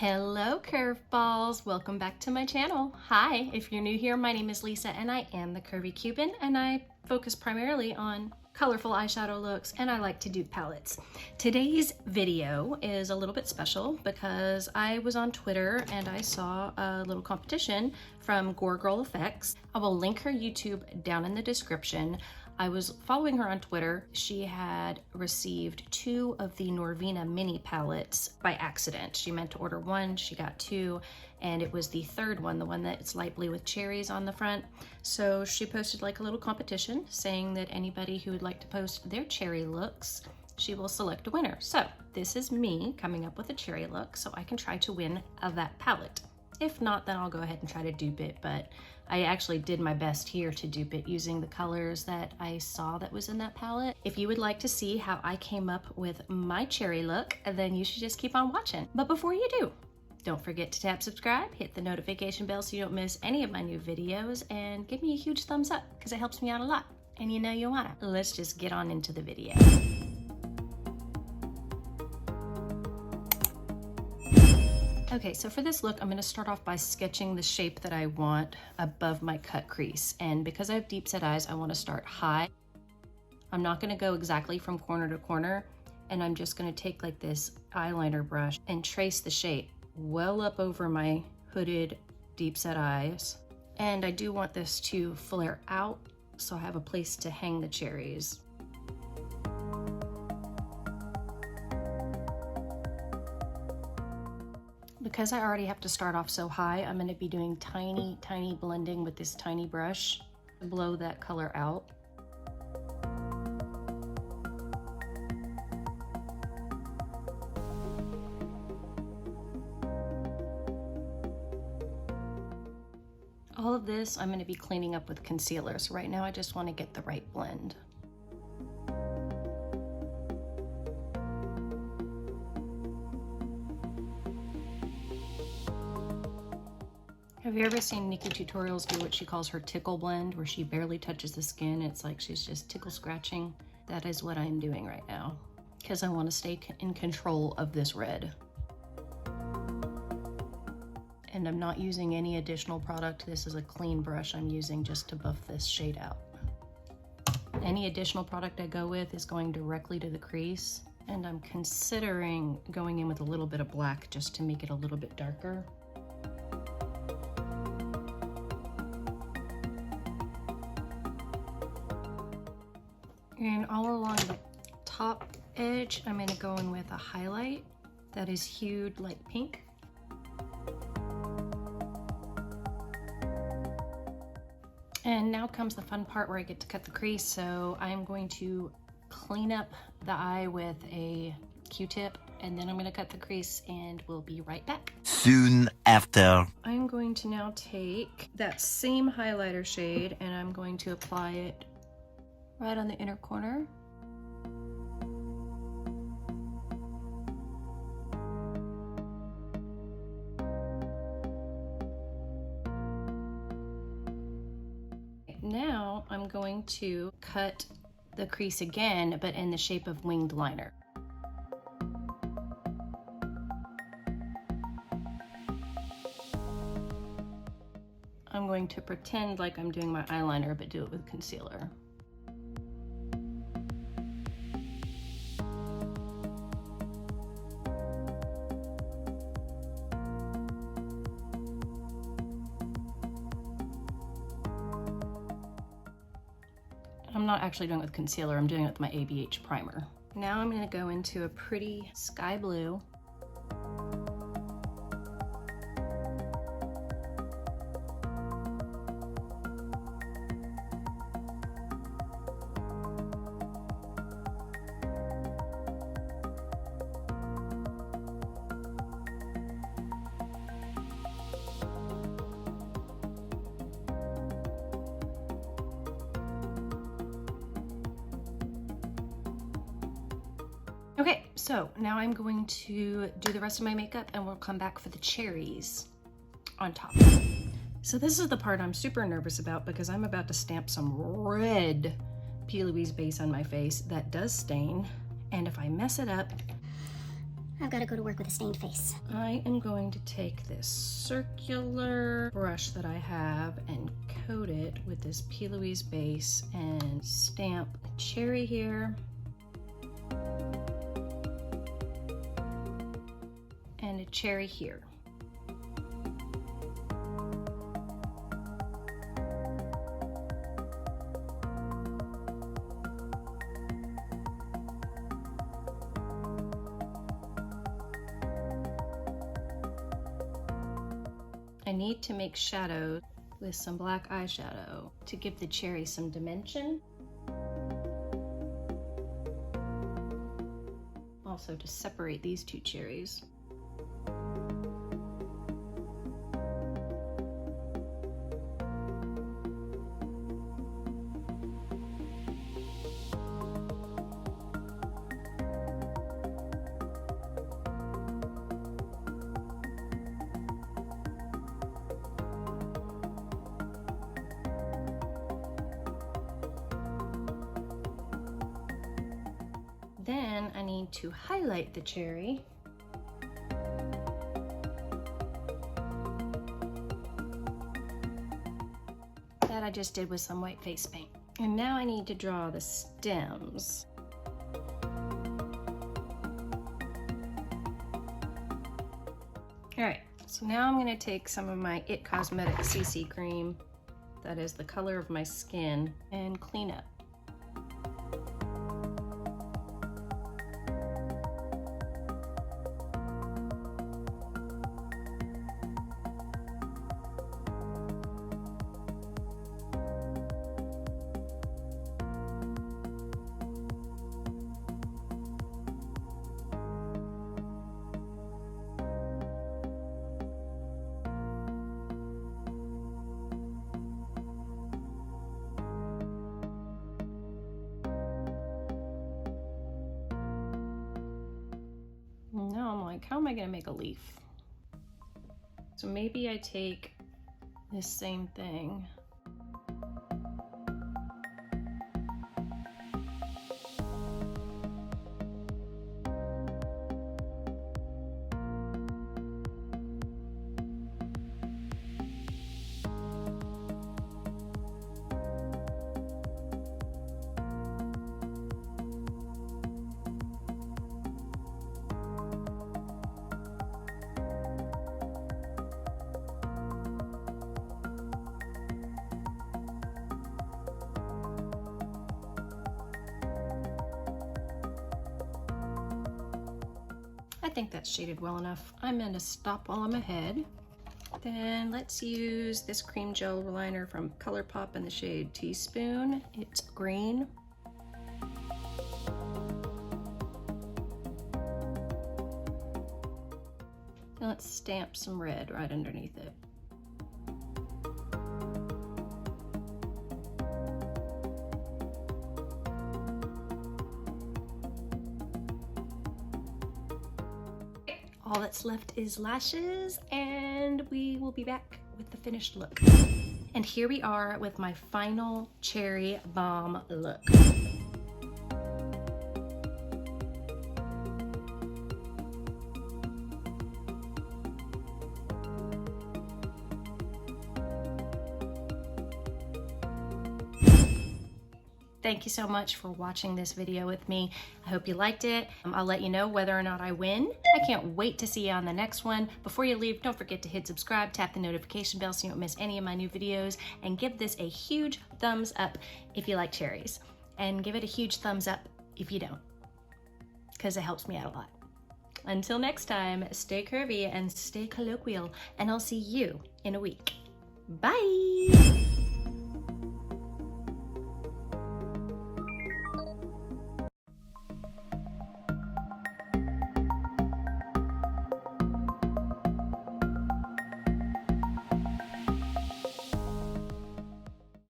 Hello curveballs, welcome back to my channel. Hi, if you're new here, my name is Lisa and I am the Curvy Cuban and I focus primarily on colorful eyeshadow looks and I like to do palettes. Today's video is a little bit special because I was on Twitter and I saw a little competition from Gore Girl FX. I will link her YouTube down in the description. I was following her on Twitter. She had received 2 of the Norvina mini palettes by accident. She meant to order 1, she got 2, and it was the 3rd one, the one that's light blue with cherries on the front. So she posted like a little competition saying that anybody who would like to post their cherry looks, she will select a winner. So this is me coming up with a cherry look so I can try to win of that palette. If not, then I'll go ahead and try to dupe it, but I actually did my best here to dupe it using the colors that I saw that was in that palette. If you would like to see how I came up with my cherry look, then you should just keep on watching. But before you do, don't forget to tap subscribe, hit the notification bell so you don't miss any of my new videos, and give me a huge thumbs up because it helps me out a lot, and you know you wanna. Let's just get on into the video. Okay, so for this look, I'm gonna start off by sketching the shape that I want above my cut crease. And because I have deep set eyes, I wanna start high. I'm not gonna go exactly from corner to corner, and I'm just gonna take like this eyeliner brush and trace the shape well up over my hooded deep set eyes. And I do want this to flare out, so I have a place to hang the cherries. Because I already have to start off so high, I'm going to be doing tiny blending with this tiny brush to blow that color out. All of this I'm going to be cleaning up with concealer. So right now I just want to get the right blend. Have you ever seen Nikki Tutorials do what she calls her tickle blend, where she barely touches the skin? It's like she's just tickle scratching. That is what I'm doing right now because I want to stay in control of this red. And I'm not using any additional product. This is a clean brush I'm using just to buff this shade out. Any additional product I go with is going directly to the crease, and I'm considering going in with a little bit of black just to make it a little bit darker. And all along the top edge, I'm gonna go in with a highlight that is hued light pink. And now comes the fun part where I get to cut the crease. So I'm going to clean up the eye with a Q-tip, and then I'm gonna cut the crease and we'll be right back. Soon after. I'm going to now take that same highlighter shade and I'm going to apply it right on the inner corner. Now I'm going to cut the crease again, but in the shape of winged liner. I'm going to pretend like I'm doing my eyeliner, but do it with concealer. I'm not actually doing it with concealer, I'm doing it with my ABH primer. Now I'm gonna go into a pretty sky blue. Okay, so now I'm going to do the rest of my makeup and we'll come back for the cherries on top. So this is the part I'm super nervous about because I'm about to stamp some red P. Louise base on my face that does stain, and if I mess it up, I've got to go to work with a stained face. I am going to take this circular brush that I have and coat it with this P. Louise base and stamp a cherry here. And a cherry here. I need to make shadows with some black eyeshadow to give the cherry some dimension. Also to separate these two cherries. Then I need to highlight the cherry. That I just did with some white face paint. And now I need to draw the stems. All right, so now I'm gonna take some of my IT Cosmetics CC cream, that is the color of my skin, and clean up. Now I'm like, how am I gonna make a leaf? So maybe I take this same thing. I think that's shaded well enough. I'm gonna stop while I'm ahead. Then let's use this cream gel liner from ColourPop in the shade Teaspoon. It's green. Now let's stamp some red right underneath it. All that's left is lashes, and we will be back with the finished look. And here we are with my final cherry bomb look. Thank you so much for watching this video with me. I hope you liked it. I'll let you know whether or not I win. I can't wait to see you on the next one. Before you leave, don't forget to hit subscribe, tap the notification bell so you don't miss any of my new videos, and give this a huge thumbs up if you like cherries. And give it a huge thumbs up if you don't, because it helps me out a lot. Until next time, stay curvy and stay colloquial, and I'll see you in a week. Bye!